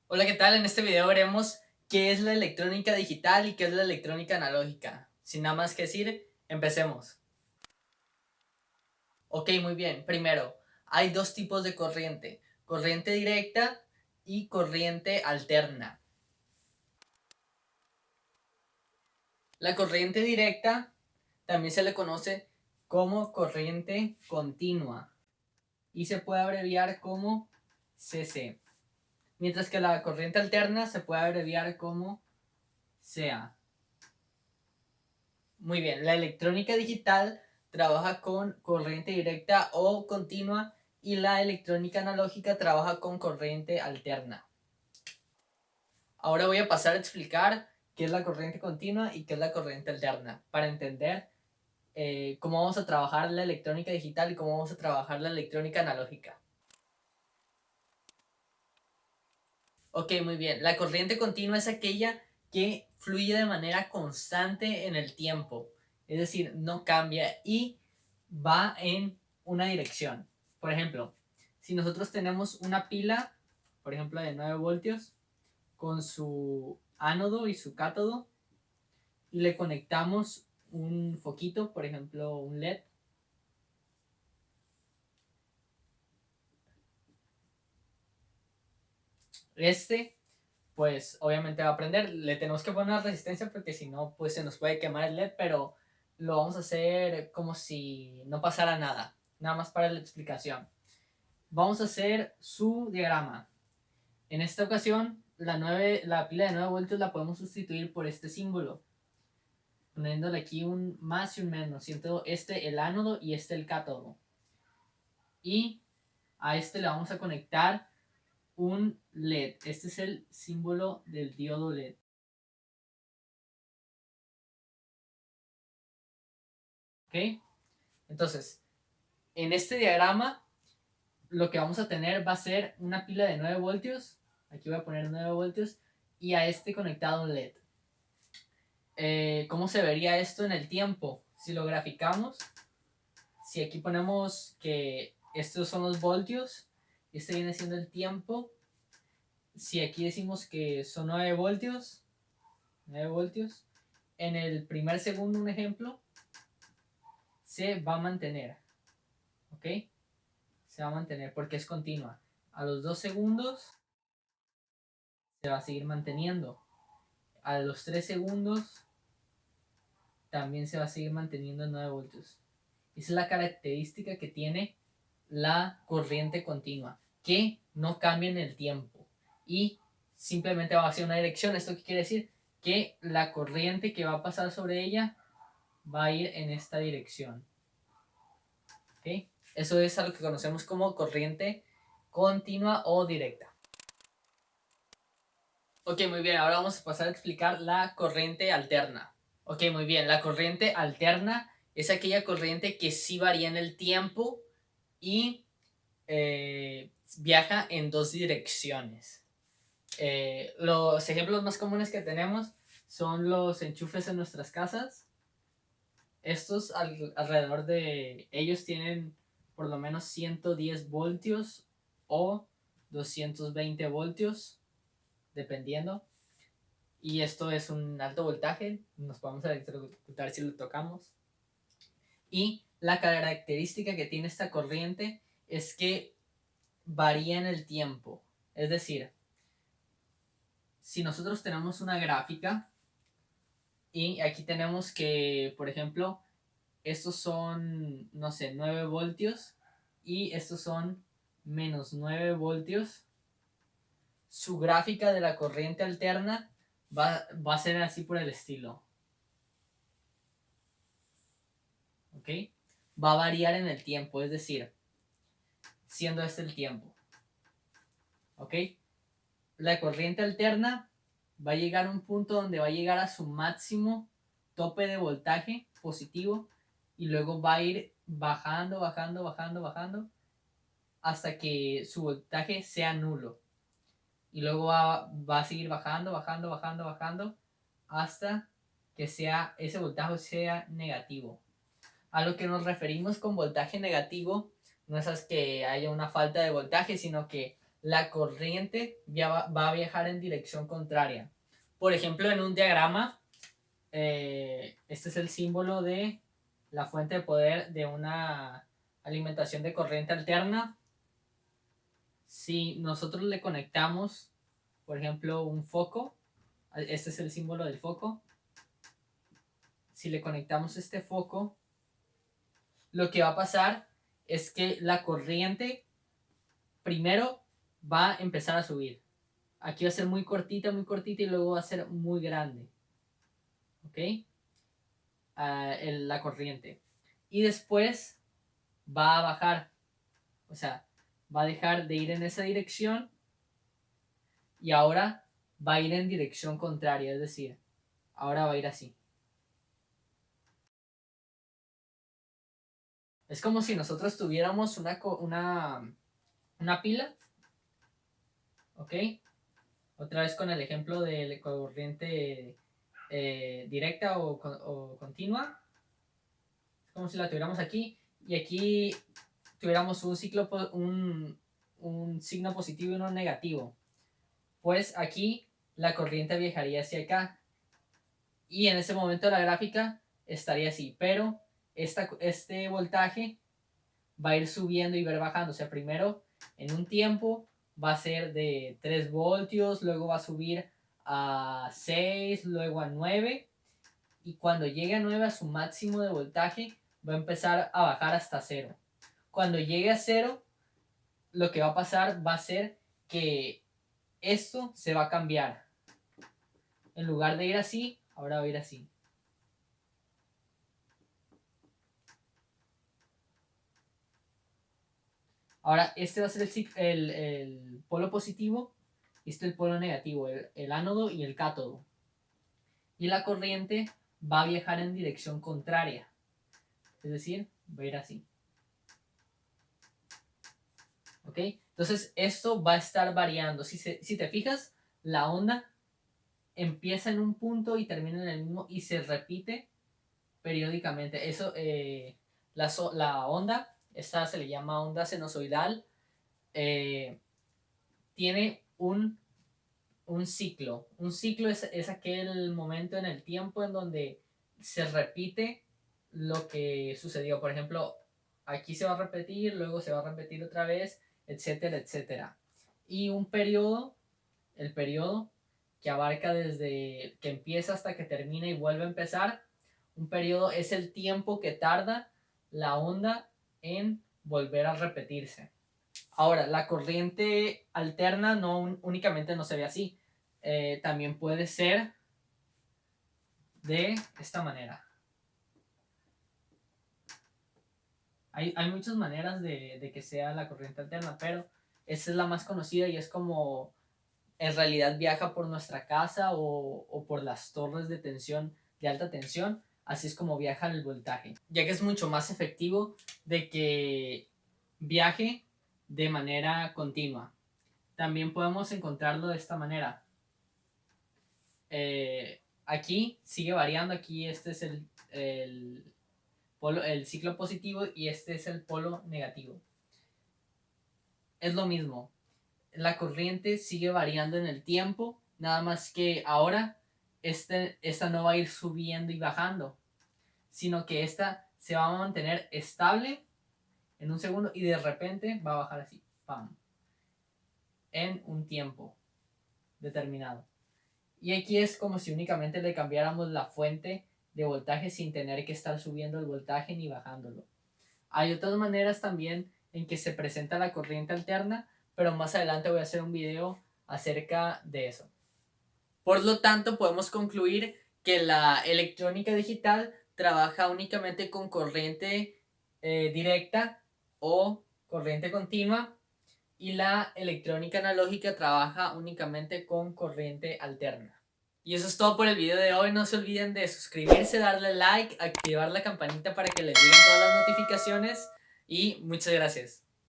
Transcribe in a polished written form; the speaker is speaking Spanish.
Hola, ¿qué tal? En este video veremos qué es la electrónica digital y qué es la electrónica analógica. Sin nada más que decir, empecemos. Ok, muy bien. Primero, hay dos tipos de corriente: corriente directa y corriente alterna. La corriente directa también se le conoce como corriente continua y se puede abreviar como CC, mientras que la corriente alterna se puede abreviar como CA. Muy bien, la electrónica digital trabaja con corriente directa o continua y la electrónica analógica trabaja con corriente alterna. Ahora voy a pasar a explicar qué es la corriente continua y qué es la corriente alterna para entender cómo vamos a trabajar la electrónica digital y cómo vamos a trabajar la electrónica analógica. Ok, muy bien. La corriente continua es aquella que fluye de manera constante en el tiempo, es decir, no cambia y va en una dirección. Por ejemplo, si nosotros tenemos una pila, por ejemplo, de 9 voltios, con su ánodo y su cátodo, y le conectamos un foquito, por ejemplo, un LED, pues obviamente va a prender. Le tenemos que poner resistencia porque si no, pues se nos puede quemar el LED, pero lo vamos a hacer como si no pasara nada, nada más para la explicación. Vamos a hacer su diagrama. En esta ocasión, la pila de 9 voltios la podemos sustituir por este símbolo, poniéndole aquí un más y un menos, siendo este el ánodo y este el cátodo. Y a este le vamos a conectar un LED. Este es el símbolo del diodo LED. ¿Ok? Entonces, en este diagrama, lo que vamos a tener va a ser una pila de 9 voltios. Aquí voy a poner 9 voltios. Y a este conectado un LED. ¿Cómo se vería esto en el tiempo? Si lo graficamos, si aquí ponemos que estos son los voltios, este viene siendo el tiempo. Si aquí decimos que son 9 voltios, en el primer segundo, un ejemplo, se va a mantener. ¿Ok? Se va a mantener porque es continua. A los 2 segundos se va a seguir manteniendo. A los 3 segundos también se va a seguir manteniendo en 9 voltios. Esa es la característica que tiene la corriente continua, que no cambia en el tiempo y simplemente va hacia una dirección. ¿Esto qué quiere decir? Que la corriente que va a pasar sobre ella va a ir en esta dirección. ¿Okay? Eso es a lo que conocemos como corriente continua o directa. Ok, muy bien, ahora vamos a pasar a explicar la corriente alterna. Ok, muy bien, la corriente alterna es aquella corriente que sí varía en el tiempo y viaja en dos direcciones. Los ejemplos más comunes que tenemos son los enchufes en nuestras casas. Estos alrededor de ellos tienen por lo menos 110 voltios o 220 voltios, dependiendo. Y esto es un alto voltaje, nos podemos electrocutar si lo tocamos. Y la característica que tiene esta corriente es que varía en el tiempo. Es decir, si nosotros tenemos una gráfica y aquí tenemos que, por ejemplo, estos son, no sé, 9 voltios y estos son menos 9 voltios, su gráfica de la corriente alterna va a ser así por el estilo. ¿Ok? Va a variar en el tiempo, es decir, siendo este el tiempo. ¿Ok? La corriente alterna va a llegar a un punto donde va a llegar a su máximo tope de voltaje positivo y luego va a ir bajando, bajando, bajando, bajando hasta que su voltaje sea nulo. Y luego va a seguir bajando, bajando, bajando, bajando hasta que ese voltaje sea negativo. A lo que nos referimos con voltaje negativo no es que haya una falta de voltaje, sino que la corriente va a viajar en dirección contraria. Por ejemplo, en un diagrama, este es el símbolo de la fuente de poder de una alimentación de corriente alterna. Si nosotros le conectamos, por ejemplo, un foco, este es el símbolo del foco. Si le conectamos este foco, lo que va a pasar es que la corriente primero va a empezar a subir. Aquí va a ser muy cortita y luego va a ser muy grande. ¿Ok? La corriente. Y después va a bajar. O sea, va a dejar de ir en esa dirección y ahora va a ir en dirección contraria. Es decir, ahora va a ir así. Es como si nosotros tuviéramos una pila. ¿Ok? Otra vez con el ejemplo de corriente directa o continua. Es como si la tuviéramos aquí y aquí tuviéramos un signo positivo y uno negativo. Pues aquí la corriente viajaría hacia acá y en ese momento la gráfica estaría así, pero este voltaje va a ir subiendo y va a ir bajando. O sea, primero en un tiempo va a ser de 3 voltios, luego va a subir a 6, luego a 9 y cuando llegue a 9 a su máximo de voltaje va a empezar a bajar hasta 0. Cuando llegue a 0, lo que va a pasar va a ser que esto se va a cambiar. En lugar de ir así, ahora va a ir así. Ahora, este va a ser el polo positivo y este el polo negativo, el ánodo y el cátodo. Y la corriente va a viajar en dirección contraria. Es decir, va a ir así. ¿Ok? Entonces, esto va a estar variando. Si te fijas, la onda empieza en un punto y termina en el mismo y se repite periódicamente. Eso, la onda, esta se le llama onda sinusoidal, tiene un ciclo. Un ciclo es aquel momento en el tiempo en donde se repite lo que sucedió. Por ejemplo, aquí se va a repetir, luego se va a repetir otra vez, etcétera, etcétera. Y un periodo, el periodo que abarca desde que empieza hasta que termina y vuelve a empezar, un periodo es el tiempo que tarda la onda en volver a repetirse. Ahora, la corriente alterna únicamente no se ve así. También puede ser de esta manera. Hay muchas maneras de que sea la corriente alterna, pero esa es la más conocida y es como en realidad viaja por nuestra casa o por las torres de tensión, de alta tensión. Así es como viaja el voltaje, ya que es mucho más efectivo de que viaje de manera continua. También podemos encontrarlo de esta manera. Aquí sigue variando, aquí este es el ciclo positivo y este es el polo negativo. Es lo mismo, la corriente sigue variando en el tiempo, nada más que ahora esta no va a ir subiendo y bajando, sino que esta se va a mantener estable en un segundo y de repente va a bajar así, ¡pam!, en un tiempo determinado. Y aquí es como si únicamente le cambiáramos la fuente de voltaje sin tener que estar subiendo el voltaje ni bajándolo. Hay otras maneras también en que se presenta la corriente alterna, pero más adelante voy a hacer un video acerca de eso. Por lo tanto, podemos concluir que la electrónica digital trabaja únicamente con corriente directa o corriente continua y la electrónica analógica trabaja únicamente con corriente alterna. Y eso es todo por el video de hoy. No se olviden de suscribirse, darle like, activar la campanita para que les lleguen todas las notificaciones y muchas gracias.